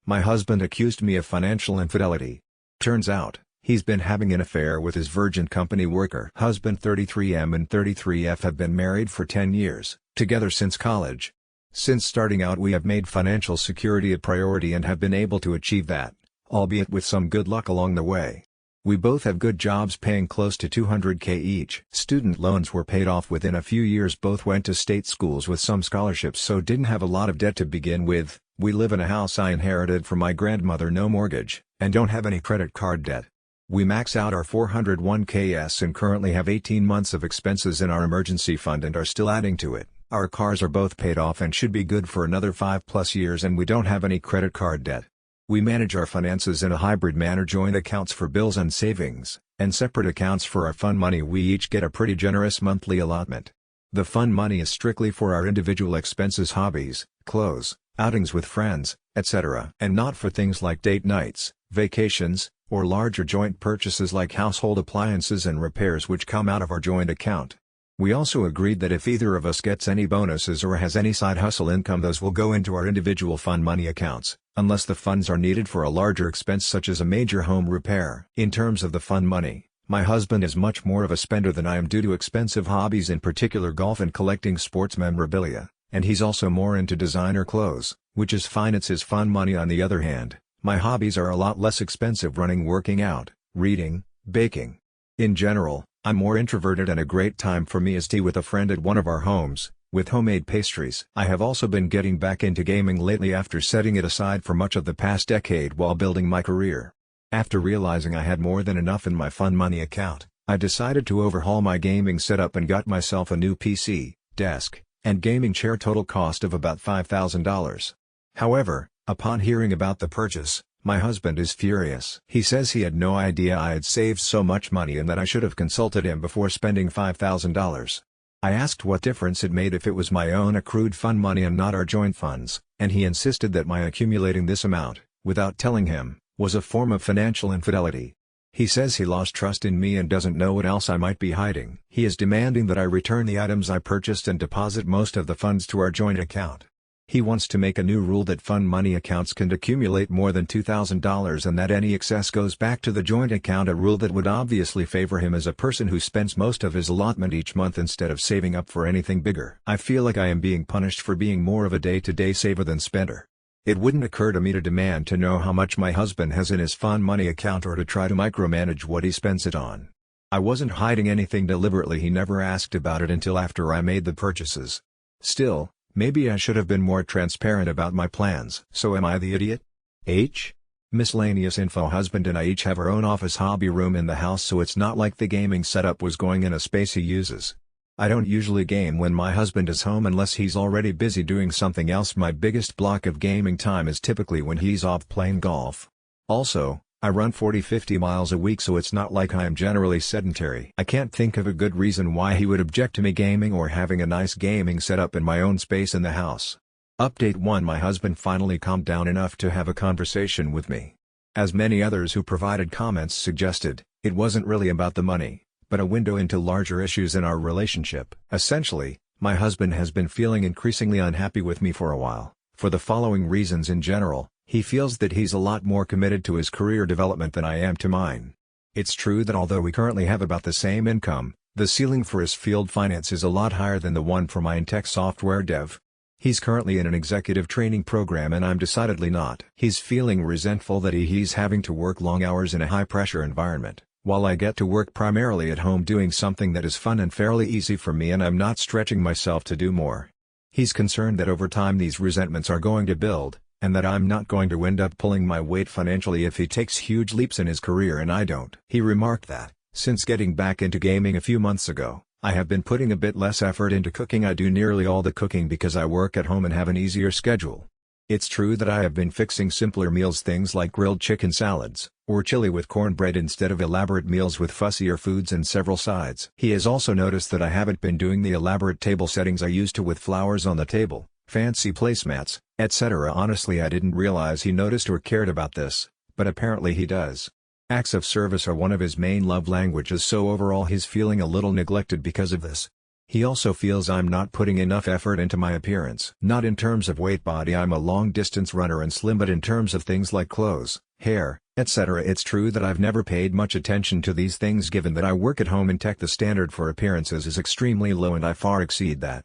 My husband accused me of financial infidelity. Turns out, he's been having an affair with his Virgin Company worker. Husband 33M and 33F have been married for 10 years, together since college. Since starting out we have made financial security a priority and have been able to achieve that, albeit with some good luck along the way. We both have good jobs paying close to $200K each. Student loans were paid off within a few years. Both went to state schools with some scholarships, so didn't have a lot of debt to begin with. We live in a house I inherited from my grandmother, no mortgage, and don't have any credit card debt. We max out our 401ks and currently have 18 months of expenses in our emergency fund and are still adding to it. Our cars are both paid off and should be good for another 5+ years, and we don't have any credit card debt. We manage our finances in a hybrid manner: joint accounts for bills and savings, and separate accounts for our fun money. We each get a pretty generous monthly allotment. The fun money is strictly for our individual expenses, hobbies, clothes, outings with friends, etc., and not for things like date nights, vacations, or larger joint purchases like household appliances and repairs which come out of our joint account. We also agreed that if either of us gets any bonuses or has any side hustle income, those will go into our individual fun money accounts, unless the funds are needed for a larger expense such as a major home repair. In terms of the fun money, my husband is much more of a spender than I am due to expensive hobbies, in particular golf and collecting sports memorabilia, and he's also more into designer clothes, which is fine. It's his fun money. On the other hand, my hobbies are a lot less expensive: running, working out, reading, baking. In general, I'm more introverted, and a great time for me is tea with a friend at one of our homes, with homemade pastries. I have also been getting back into gaming lately after setting it aside for much of the past decade while building my career. After realizing I had more than enough in my fun money account, I decided to overhaul my gaming setup and got myself a new PC, desk, and gaming chair, total cost of about $5,000. However, upon hearing about the purchase, my husband is furious. He says he had no idea I had saved so much money and that I should have consulted him before spending $5,000. I asked what difference it made if it was my own accrued fun money and not our joint funds, and he insisted that my accumulating this amount, without telling him, was a form of financial infidelity. He says he lost trust in me and doesn't know what else I might be hiding. He is demanding that I return the items I purchased and deposit most of the funds to our joint account. He wants to make a new rule that fun money accounts can accumulate more than $2,000 and that any excess goes back to the joint account, a rule that would obviously favor him as a person who spends most of his allotment each month instead of saving up for anything bigger. I feel like I am being punished for being more of a day-to-day saver than spender. It wouldn't occur to me to demand to know how much my husband has in his fun money account or to try to micromanage what he spends it on. I wasn't hiding anything deliberately. He never asked about it until after I made the purchases. Still, maybe I should have been more transparent about my plans. So am I the idiot? Miscellaneous info: husband and I each have our own office hobby room in the house, so it's not like the gaming setup was going in a space he uses. I don't usually game when my husband is home unless he's already busy doing something else. My biggest block of gaming time is typically when he's off playing golf. Also, I run 40-50 miles a week, so it's not like I am generally sedentary. I can't think of a good reason why he would object to me gaming or having a nice gaming setup in my own space in the house. Update 1: My husband finally calmed down enough to have a conversation with me. As many others who provided comments suggested, it wasn't really about the money, but a window into larger issues in our relationship. Essentially, my husband has been feeling increasingly unhappy with me for a while, for the following reasons. In general, he feels that he's a lot more committed to his career development than I am to mine. It's true that although we currently have about the same income, the ceiling for his field finance is a lot higher than the one for my in-tech software dev. He's currently in an executive training program and I'm decidedly not. He's feeling resentful that he's having to work long hours in a high-pressure environment, while I get to work primarily at home doing something that is fun and fairly easy for me, and I'm not stretching myself to do more. He's concerned that over time these resentments are going to build, and that I'm not going to end up pulling my weight financially if he takes huge leaps in his career and I don't. He remarked that, since getting back into gaming a few months ago, I have been putting a bit less effort into cooking. I do nearly all the cooking because I work at home and have an easier schedule. It's true that I have been fixing simpler meals, things like grilled chicken salads, or chili with cornbread instead of elaborate meals with fussier foods and several sides. He has also noticed that I haven't been doing the elaborate table settings I used to, with flowers on the table, fancy placemats, etc. Honestly, I didn't realize he noticed or cared about this, but apparently he does. Acts of service are one of his main love languages, so overall he's feeling a little neglected because of this. He also feels I'm not putting enough effort into my appearance. Not in terms of weight body, I'm a long-distance runner and slim, but in terms of things like clothes, hair, etc. It's true that I've never paid much attention to these things given that I work at home in tech. The standard for appearances is extremely low and I far exceed that.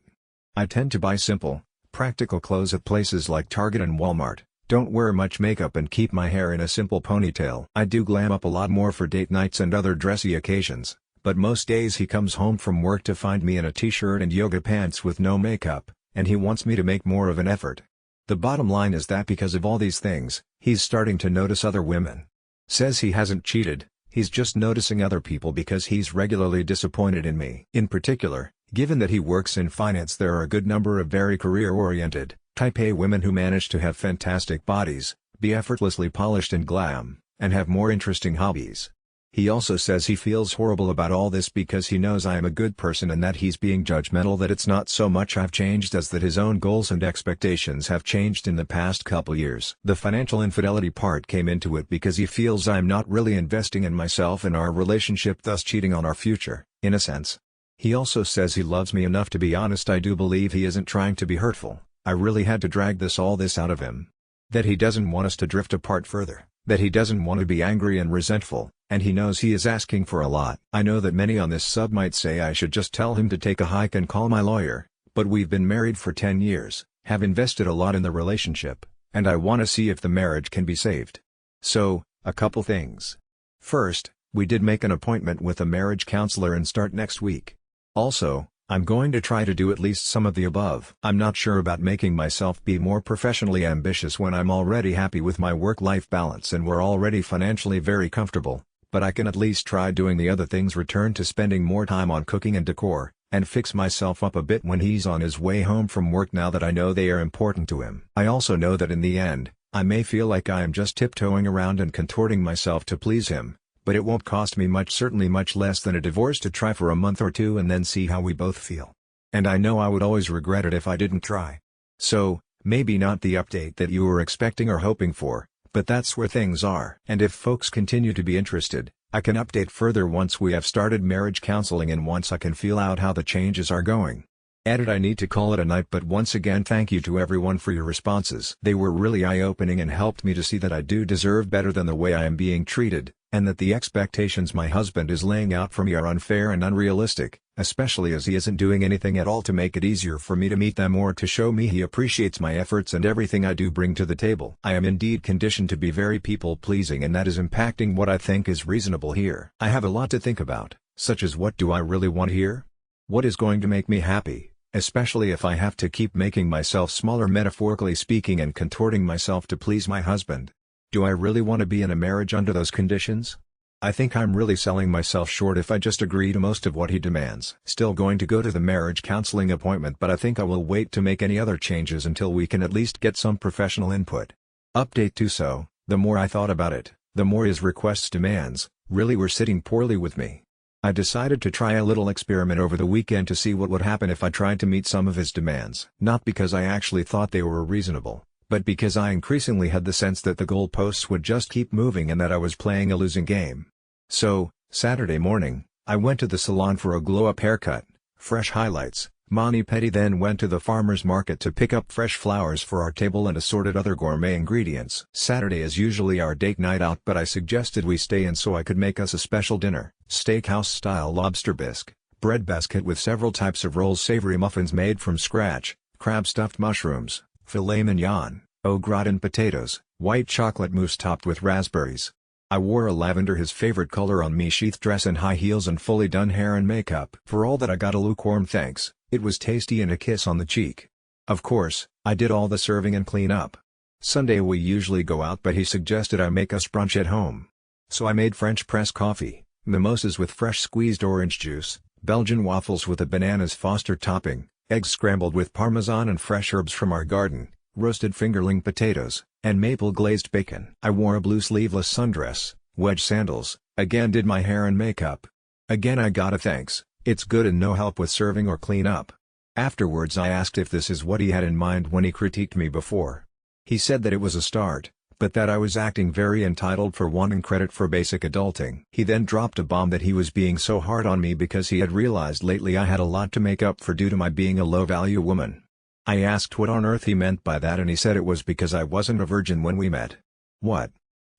I tend to buy simple, practical clothes at places like Target and Walmart, don't wear much makeup and keep my hair in a simple ponytail. I do glam up a lot more for date nights and other dressy occasions, but most days he comes home from work to find me in a t-shirt and yoga pants with no makeup, and he wants me to make more of an effort. The bottom line is that because of all these things, he's starting to notice other women. Says he hasn't cheated, he's just noticing other people because he's regularly disappointed in me. In particular, given that he works in finance, there are a good number of very career-oriented, Type A women who manage to have fantastic bodies, be effortlessly polished and glam, and have more interesting hobbies. He also says he feels horrible about all this because he knows I am a good person and that he's being judgmental, that it's not so much I've changed as that his own goals and expectations have changed in the past couple years. The financial infidelity part came into it because he feels I'm not really investing in myself and our relationship, thus cheating on our future, in a sense. He also says he loves me enough to be honest. I do believe he isn't trying to be hurtful. I really had to drag all this out of him. That he doesn't want us to drift apart further, that he doesn't want to be angry and resentful, and he knows he is asking for a lot. I know that many on this sub might say I should just tell him to take a hike and call my lawyer, but we've been married for 10 years, have invested a lot in the relationship, and I want to see if the marriage can be saved. So, a couple things. First, we did make an appointment with a marriage counselor and start next week. Also, I'm going to try to do at least some of the above. I'm not sure about making myself be more professionally ambitious when I'm already happy with my work-life balance and we're already financially very comfortable, but I can at least try doing the other things, return to spending more time on cooking and decor, and fix myself up a bit when he's on his way home from work now that I know they are important to him. I also know that in the end, I may feel like I am just tiptoeing around and contorting myself to please him, but it won't cost me much, certainly much less than a divorce, to try for a month or two and then see how we both feel. And I know I would always regret it if I didn't try. So, maybe not the update that you were expecting or hoping for, but that's where things are. And if folks continue to be interested, I can update further once we have started marriage counseling and once I can feel out how the changes are going. Edit. I need to call it a night, but once again thank you to everyone for your responses. They were really eye-opening and helped me to see that I do deserve better than the way I am being treated, and that the expectations my husband is laying out for me are unfair and unrealistic, especially as he isn't doing anything at all to make it easier for me to meet them or to show me he appreciates my efforts and everything I do bring to the table. I am indeed conditioned to be very people-pleasing, and that is impacting what I think is reasonable here. I have a lot to think about, such as what do I really want here? What is going to make me happy, especially if I have to keep making myself smaller, metaphorically speaking, and contorting myself to please my husband? Do I really want to be in a marriage under those conditions? I think I'm really selling myself short if I just agree to most of what he demands. Still going to go to the marriage counseling appointment, but I think I will wait to make any other changes until we can at least get some professional input. Update 2. So, the more I thought about it, the more his requests, demands, really were sitting poorly with me. I decided to try a little experiment over the weekend to see what would happen if I tried to meet some of his demands. Not because I actually thought they were reasonable, but because I increasingly had the sense that the goalposts would just keep moving and that I was playing a losing game. So, Saturday morning, I went to the salon for a glow-up haircut, fresh highlights, mani-pedi, then went to the farmer's market to pick up fresh flowers for our table and assorted other gourmet ingredients. Saturday is usually our date night out, but I suggested we stay in so I could make us a special dinner: steakhouse-style lobster bisque, bread basket with several types of rolls, savory muffins made from scratch, crab-stuffed mushrooms, filet mignon, au gratin potatoes, white chocolate mousse topped with raspberries. I wore a lavender, his favorite color, on me sheath dress and high heels and fully done hair and makeup. For all that I got a lukewarm thanks. It was tasty and a kiss on the cheek. Of course, I did all the serving and clean up. Sunday we usually go out, but he suggested I make us brunch at home. So I made French press coffee, mimosas with fresh squeezed orange juice, Belgian waffles with a bananas Foster topping, eggs scrambled with parmesan and fresh herbs from our garden, roasted fingerling potatoes, and maple glazed bacon. I wore a blue sleeveless sundress, wedge sandals, again did my hair and makeup. Again I got a thanks. It's good and no help with serving or clean up. Afterwards I asked if this is what he had in mind when he critiqued me before. He said that it was a start, but that I was acting very entitled for wanting credit for basic adulting. He then dropped a bomb that he was being so hard on me because he had realized lately I had a lot to make up for due to my being a low-value woman. I asked what on earth he meant by that, and he said it was because I wasn't a virgin when we met. What?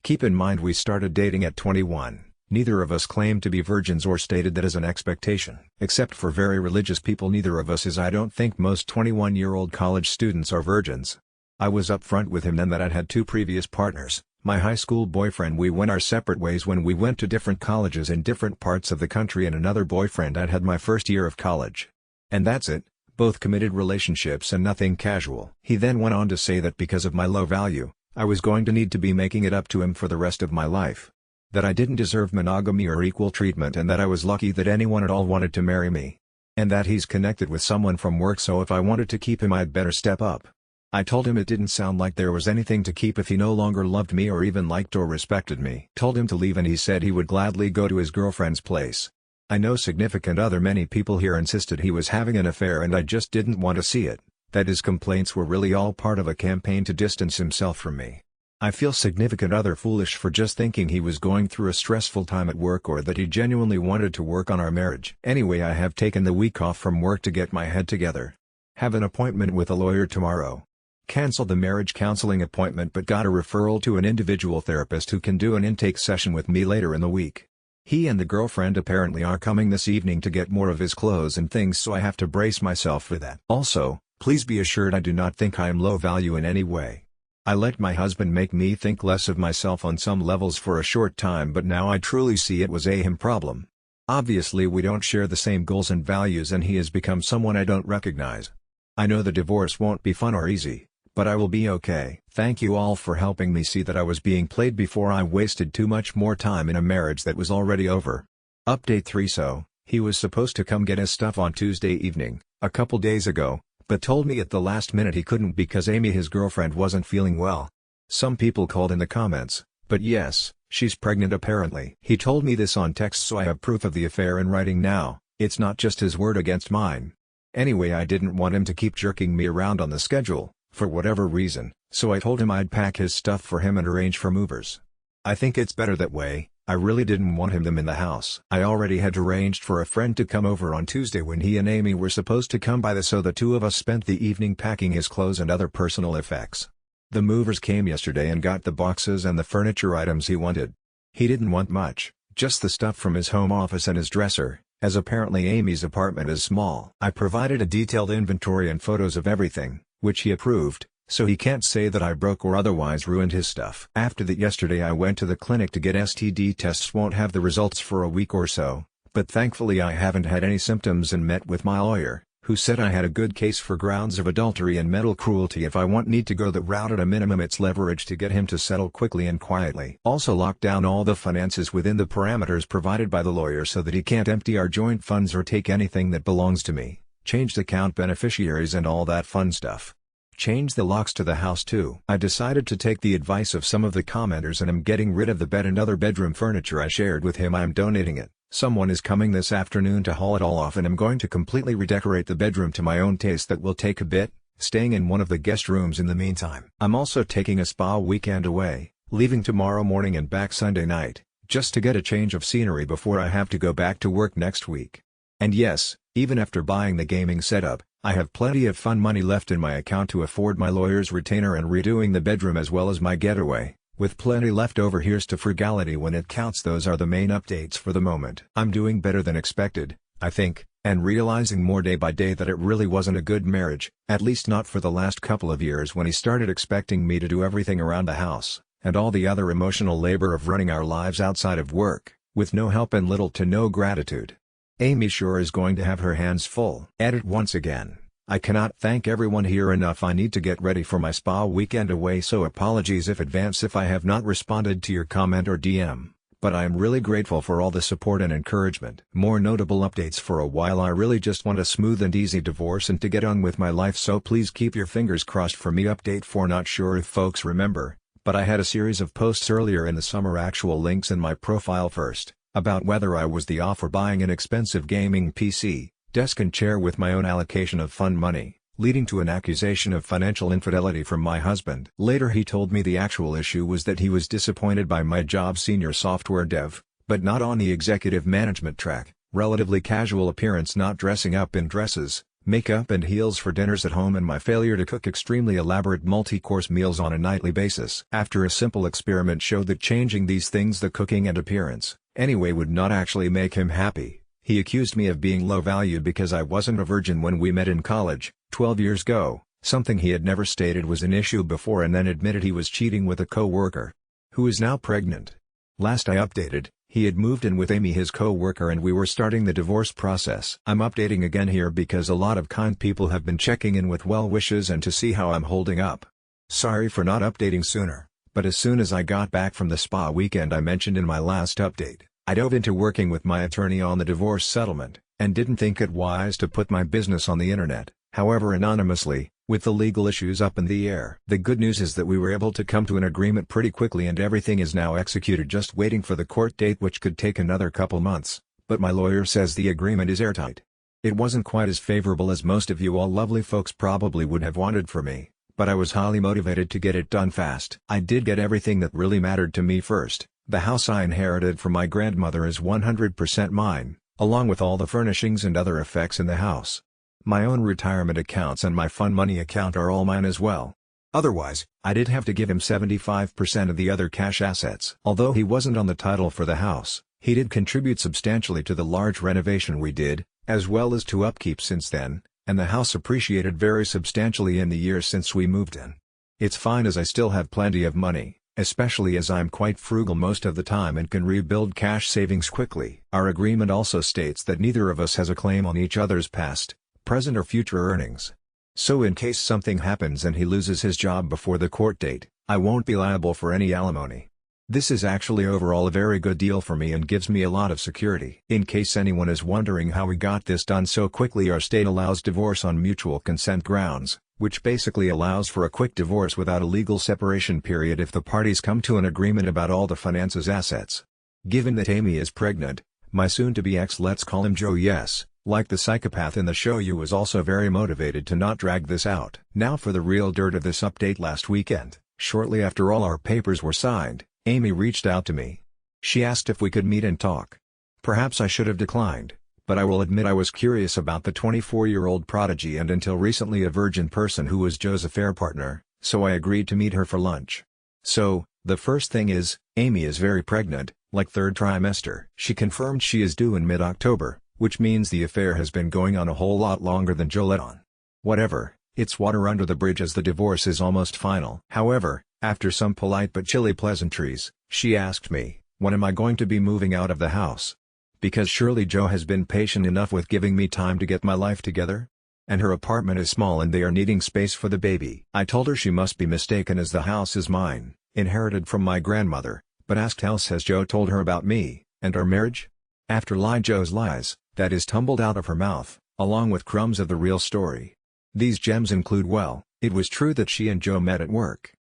Keep in mind we started dating at 21. Neither of us claimed to be virgins or stated that as an expectation. Except for very religious people, neither of us is. I don't think most 21-year-old college students are virgins. I was upfront with him then that I'd had 2 previous partners. My high school boyfriend, we went our separate ways when we went to different colleges in different parts of the country, and another boyfriend I'd had my first year of college. And that's it, both committed relationships and nothing casual. He then went on to say that because of my low value, I was going to need to be making it up to him for the rest of my life. That I didn't deserve monogamy or equal treatment, and that I was lucky that anyone at all wanted to marry me. And that he's connected with someone from work, so if I wanted to keep him I'd better step up. I told him it didn't sound like there was anything to keep if he no longer loved me or even liked or respected me. Told him to leave, and he said he would gladly go to his girlfriend's place. I know significant other many people here insisted he was having an affair, and I just didn't want to see it. That his complaints were really all part of a campaign to distance himself from me. I feel significant other foolish for just thinking he was going through a stressful time at work, or that he genuinely wanted to work on our marriage. Anyway, I have taken the week off from work to get my head together. Have an appointment with a lawyer tomorrow. Cancelled the marriage counseling appointment but got a referral to an individual therapist who can do an intake session with me later in the week. He and the girlfriend apparently are coming this evening to get more of his clothes and things, so I have to brace myself for that. Also, please be assured I do not think I am low value in any way. I let my husband make me think less of myself on some levels for a short time, but now I truly see it was a him problem. Obviously we don't share the same goals and values, and he has become someone I don't recognize. I know the divorce won't be fun or easy, but I will be okay. Thank you all for helping me see that I was being played before I wasted too much more time in a marriage that was already over. Update 3. So, he was supposed to come get his stuff on Tuesday evening, a couple days ago, but told me at the last minute he couldn't because Amy, his girlfriend, wasn't feeling well. Some people called in the comments, but yes, she's pregnant apparently. He told me this on text, so I have proof of the affair in writing now. It's not just his word against mine. Anyway, I didn't want him to keep jerking me around on the schedule, for whatever reason, so I told him I'd pack his stuff for him and arrange for movers. I think it's better that way. I really didn't want them in the house. I already had arranged for a friend to come over on Tuesday when he and Amy were supposed to come by, so the 2 of us spent the evening packing his clothes and other personal effects. The movers came yesterday and got the boxes and the furniture items he wanted. He didn't want much, just the stuff from his home office and his dresser, as apparently Amy's apartment is small. I provided a detailed inventory and photos of everything, which he approved, so he can't say that I broke or otherwise ruined his stuff. After that, yesterday I went to the clinic to get STD tests. Won't have the results for a week or so, but thankfully I haven't had any symptoms, and met with my lawyer, who said I had a good case for grounds of adultery and mental cruelty. If I need to go that route, at a minimum it's leverage to get him to settle quickly and quietly. Also lock down all the finances within the parameters provided by the lawyer so that he can't empty our joint funds or take anything that belongs to me. Changed account beneficiaries and all that fun stuff. Changed the locks to the house too. I decided to take the advice of some of the commenters and am getting rid of the bed and other bedroom furniture I shared with him. I am donating it. Someone is coming this afternoon to haul it all off, and I'm going to completely redecorate the bedroom to my own taste. That will take a bit, staying in one of the guest rooms in the meantime. I'm also taking a spa weekend away, leaving tomorrow morning and back Sunday night, just to get a change of scenery before I have to go back to work next week. And yes, even after buying the gaming setup, I have plenty of fun money left in my account to afford my lawyer's retainer and redoing the bedroom as well as my getaway, with plenty left over. Here's to frugality when it counts. Those are the main updates for the moment. I'm doing better than expected, I think, and realizing more day by day that it really wasn't a good marriage, at least not for the last couple of years, when he started expecting me to do everything around the house, and all the other emotional labor of running our lives outside of work, with no help and little to no gratitude. Amy sure is going to have her hands full. Edit once again. I cannot thank everyone here enough. I need to get ready for my spa weekend away, so apologies if advance if I have not responded to your comment or DM, but I am really grateful for all the support and encouragement. More notable updates for a while. I really just want a smooth and easy divorce and to get on with my life, so please keep your fingers crossed for me. Update 4. Not sure if folks remember, but I had a series of posts earlier in the summer, actual links in my profile first, about whether I was the off for buying an expensive gaming PC, desk and chair with my own allocation of fun money, leading to an accusation of financial infidelity from my husband. Later he told me the actual issue was that he was disappointed by my job, senior software dev, but not on the executive management track, relatively casual appearance, not dressing up in dresses, makeup and heels for dinners at home, and my failure to cook extremely elaborate multi-course meals on a nightly basis. After a simple experiment showed that changing these things, the cooking and appearance, anyway, would not actually make him happy, he accused me of being low value because I wasn't a virgin when we met in college, 12 years ago, something he had never stated was an issue before, and then admitted he was cheating with a co-worker, who is now pregnant. Last I updated, he had moved in with Amy, his co-worker, and we were starting the divorce process. I'm updating again here because a lot of kind people have been checking in with well wishes and to see how I'm holding up. Sorry for not updating sooner, but as soon as I got back from the spa weekend I mentioned in my last update, I dove into working with my attorney on the divorce settlement, and didn't think it wise to put my business on the internet, however anonymously, with the legal issues up in the air. The good news is that we were able to come to an agreement pretty quickly and everything is now executed, just waiting for the court date, which could take another couple months, but my lawyer says the agreement is airtight. It wasn't quite as favorable as most of you all lovely folks probably would have wanted for me, but I was highly motivated to get it done fast. I did get everything that really mattered to me first. The house I inherited from my grandmother is 100% mine, along with all the furnishings and other effects in the house. My own retirement accounts and my fund money account are all mine as well. Otherwise, I did have to give him 75% of the other cash assets. Although he wasn't on the title for the house, he did contribute substantially to the large renovation we did, as well as to upkeep since then, and the house appreciated very substantially in the years since we moved in. It's fine as I still have plenty of money, especially as I'm quite frugal most of the time and can rebuild cash savings quickly. Our agreement also states that neither of us has a claim on each other's past, present or future earnings. So in case something happens and he loses his job before the court date, I won't be liable for any alimony. This is actually overall a very good deal for me and gives me a lot of security. In case anyone is wondering how we got this done so quickly, our state allows divorce on mutual consent grounds, which basically allows for a quick divorce without a legal separation period if the parties come to an agreement about all the finances, assets. Given that Amy is pregnant, my soon-to-be ex, let's call him Joe, yes, like the psychopath in the show, you was also very motivated to not drag this out. Now for the real dirt of this update. Last weekend, shortly after all our papers were signed, Amy reached out to me. She asked if we could meet and talk. Perhaps I should have declined, but I will admit I was curious about the 24-year-old prodigy and until recently a virgin person who was Joe's affair partner, so I agreed to meet her for lunch. So, the first thing is, Amy is very pregnant, like third trimester. She confirmed she is due in mid-October, which means the affair has been going on a whole lot longer than Joe let on. Whatever, it's water under the bridge as the divorce is almost final. However, after some polite but chilly pleasantries, she asked me, when am I going to be moving out of the house? Because surely Joe has been patient enough with giving me time to get my life together? And her apartment is small and they are needing space for the baby. I told her she must be mistaken as the house is mine, inherited from my grandmother, but asked how else has Joe told her about me, and our marriage? After Joe's lies, that is tumbled out of her mouth, along with crumbs of the real story. These gems include, well, it was true that she and Joe met at work.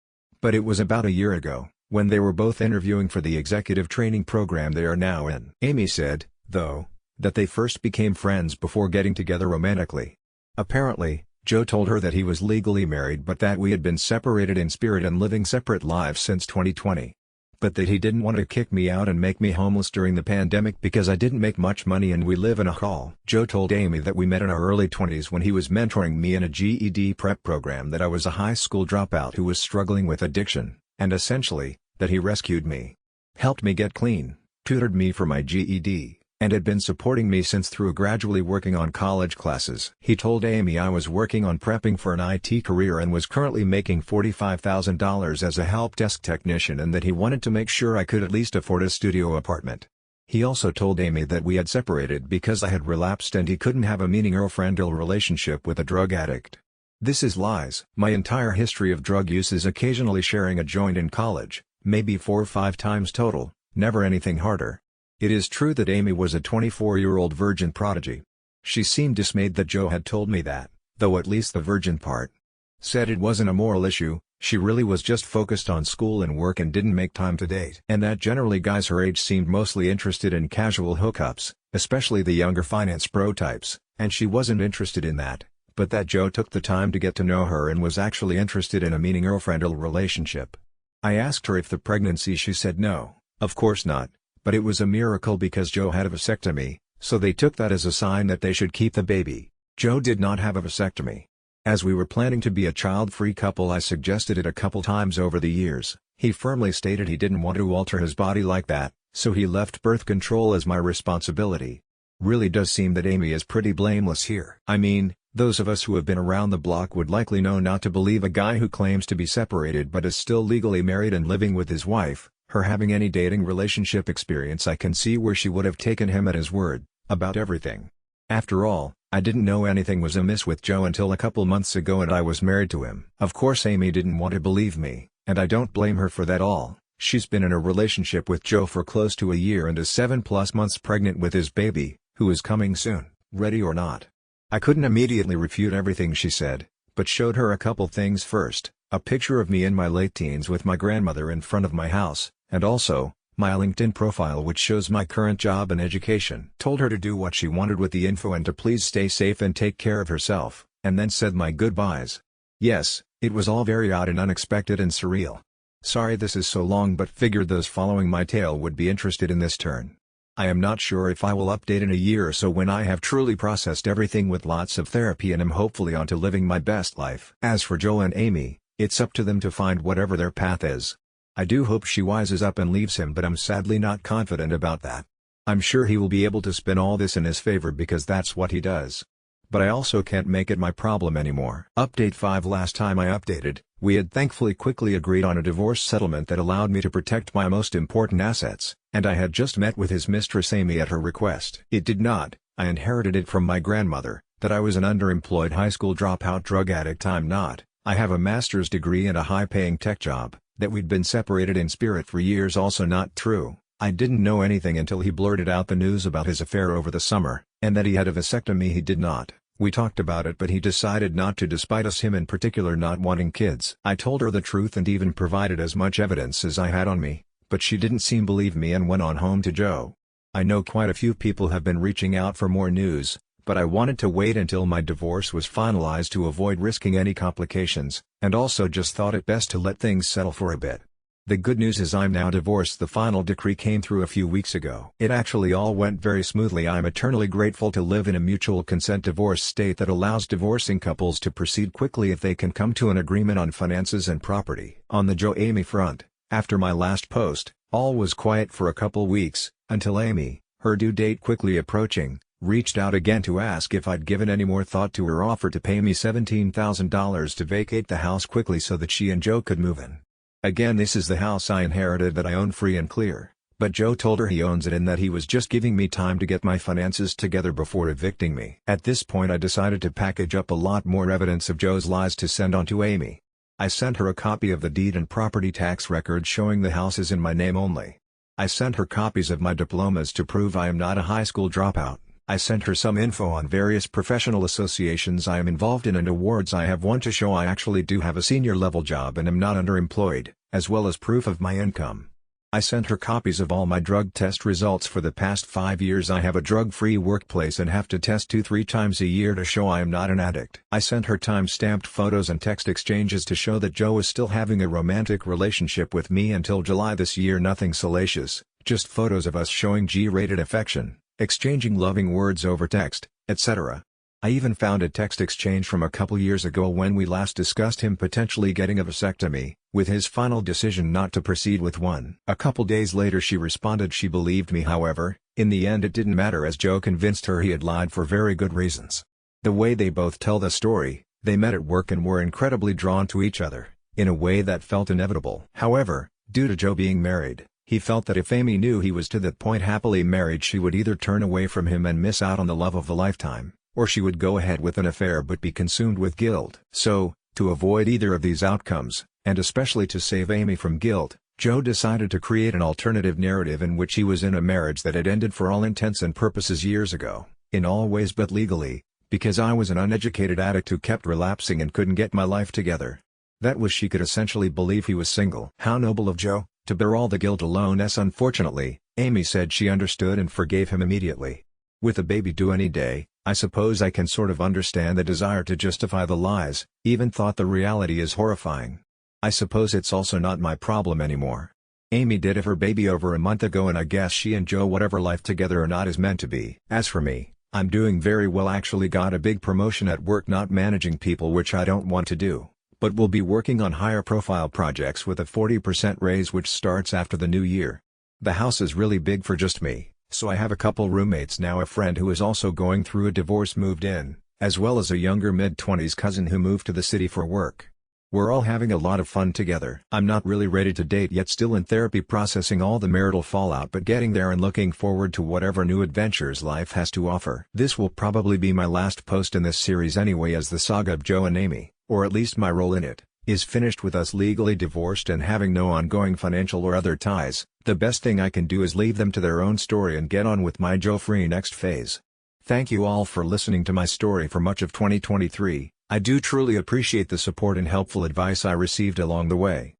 But it was about a year ago, when they were both interviewing for the executive training program they are now in. Amy said, though, that they first became friends before getting together romantically. Apparently, Joe told her that he was legally married but that we had been separated in spirit and living separate lives since 2020. But that he didn't want to kick me out and make me homeless during the pandemic because I didn't make much money and we live in a hall. Joe told Amy that we met in our early 20s when he was mentoring me in a GED prep program, that I was a high school dropout who was struggling with addiction, and essentially, that he rescued me, helped me get clean, tutored me for my GED, and had been supporting me since through gradually working on college classes. He told Amy I was working on prepping for an IT career and was currently making $45,000 as a help desk technician and that he wanted to make sure I could at least afford a studio apartment. He also told Amy that we had separated because I had relapsed and he couldn't have a meaningful friendly relationship with a drug addict. This is lies. My entire history of drug use is occasionally sharing a joint in college, maybe 4 or 5 times total, never anything harder. It is true that Amy was a 24-year-old virgin prodigy. She seemed dismayed that Joe had told me that, though at least the virgin part. Said it wasn't a moral issue, she really was just focused on school and work and didn't make time to date. And that generally guys her age seemed mostly interested in casual hookups, especially the younger finance pro types, and she wasn't interested in that, but that Joe took the time to get to know her and was actually interested in a meaning-girlfriendal relationship. I asked her if the pregnancy, she said no, of course not, but it was a miracle because Joe had a vasectomy, so they took that as a sign that they should keep the baby. Joe did not have a vasectomy. As we were planning to be a child-free couple, I suggested it a couple times over the years. He firmly stated he didn't want to alter his body like that, so he left birth control as my responsibility. Really does seem that Amy is pretty blameless here. I mean, those of us who have been around the block would likely know not to believe a guy who claims to be separated but is still legally married and living with his wife, her having any dating relationship experience. I can see where she would have taken him at his word, about everything. After all, I didn't know anything was amiss with Joe until a couple months ago and I was married to him. Of course Amy didn't want to believe me, and I don't blame her for that all. She's been in a relationship with Joe for close to a year and is 7+ months pregnant with his baby, who is coming soon, ready or not. I couldn't immediately refute everything she said, but showed her a couple things first, a picture of me in my late teens with my grandmother in front of my house, and also, my LinkedIn profile which shows my current job and education. Told her to do what she wanted with the info and to please stay safe and take care of herself, and then said my goodbyes. Yes, it was all very odd and unexpected and surreal. Sorry this is so long, but figured those following my tale would be interested in this turn. I am not sure if I will update in a year or so when I have truly processed everything with lots of therapy and am hopefully on to living my best life. As for Joe and Amy, it's up to them to find whatever their path is. I do hope she wises up and leaves him, but I'm sadly not confident about that. I'm sure he will be able to spin all this in his favor because that's what he does. But I also can't make it my problem anymore. Update 5. Last time I updated, we had thankfully quickly agreed on a divorce settlement that allowed me to protect my most important assets, and I had just met with his mistress Amy at her request. It did not. I inherited it from my grandmother, that I was an underemployed high school dropout drug addict. I'm not. I have a master's degree and a high-paying tech job. That we'd been separated in spirit for years, also not true. I didn't know anything until he blurted out the news about his affair over the summer, and that he had a vasectomy. He did not. We talked about it, but he decided not to, despite us, him in particular, not wanting kids. I told her the truth and even provided as much evidence as I had on me, but she didn't seem to believe me and went on home to Joe. I know quite a few people have been reaching out for more news, but I wanted to wait until my divorce was finalized to avoid risking any complications, and also just thought it best to let things settle for a bit. The good news is I'm now divorced. The final decree came through a few weeks ago. It actually all went very smoothly. I'm eternally grateful to live in a mutual consent divorce state that allows divorcing couples to proceed quickly if they can come to an agreement on finances and property. On the Joe-Amy front, after my last post, all was quiet for a couple weeks, until Amy, her due date quickly approaching, reached out again to ask if I'd given any more thought to her offer to pay me $17,000 to vacate the house quickly so that she and Joe could move in. Again, this is the house I inherited that I own free and clear, but Joe told her he owns it and that he was just giving me time to get my finances together before evicting me. At this point I decided to package up a lot more evidence of Joe's lies to send on to Amy. I sent her a copy of the deed and property tax record showing the house is in my name only. I sent her copies of my diplomas to prove I am not a high school dropout. I sent her some info on various professional associations I am involved in and awards I have won to show I actually do have a senior level job and am not underemployed, as well as proof of my income. I sent her copies of all my drug test results for the past 5 years. I have a drug-free workplace and have to test 2-3 times a year to show I am not an addict. I sent her time-stamped photos and text exchanges to show that Joe is still having a romantic relationship with me until July this year. Nothing salacious, just photos of us showing G-rated affection, exchanging loving words over text, etc. I even found a text exchange from a couple years ago when we last discussed him potentially getting a vasectomy, with his final decision not to proceed with one. A couple days later she responded she believed me. However, in the end it didn't matter as Joe convinced her he had lied for very good reasons. The way they both tell the story, they met at work and were incredibly drawn to each other, in a way that felt inevitable. However, due to Joe being married, he felt that if Amy knew he was to that point happily married, she would either turn away from him and miss out on the love of a lifetime, or she would go ahead with an affair but be consumed with guilt. So, to avoid either of these outcomes, and especially to save Amy from guilt, Joe decided to create an alternative narrative in which he was in a marriage that had ended for all intents and purposes years ago, in all ways but legally, because I was an uneducated addict who kept relapsing and couldn't get my life together. That was she could essentially believe he was single. How noble of Joe, to bear all the guilt alone. Unfortunately, Amy said she understood and forgave him immediately. With a baby due any day, I suppose I can sort of understand the desire to justify the lies, even thought the reality is horrifying. I suppose it's also not my problem anymore. Amy did have her baby over a month ago and I guess she and Joe whatever life together or not is meant to be. As for me, I'm doing very well, actually got a big promotion at work, not managing people, which I don't want to do, but will be working on higher profile projects with a 40% raise which starts after the new year. The house is really big for just me, so I have a couple roommates now. A friend who is also going through a divorce moved in, as well as a younger mid-20s cousin who moved to the city for work. We're all having a lot of fun together. I'm not really ready to date yet, still in therapy processing all the marital fallout, but getting there and looking forward to whatever new adventures life has to offer. This will probably be my last post in this series anyway, as the saga of Joe and Amy, or at least my role in it, is finished with us legally divorced and having no ongoing financial or other ties. The best thing I can do is leave them to their own story and get on with my Joe-free next phase. Thank you all for listening to my story for much of 2023. I do truly appreciate the support and helpful advice I received along the way.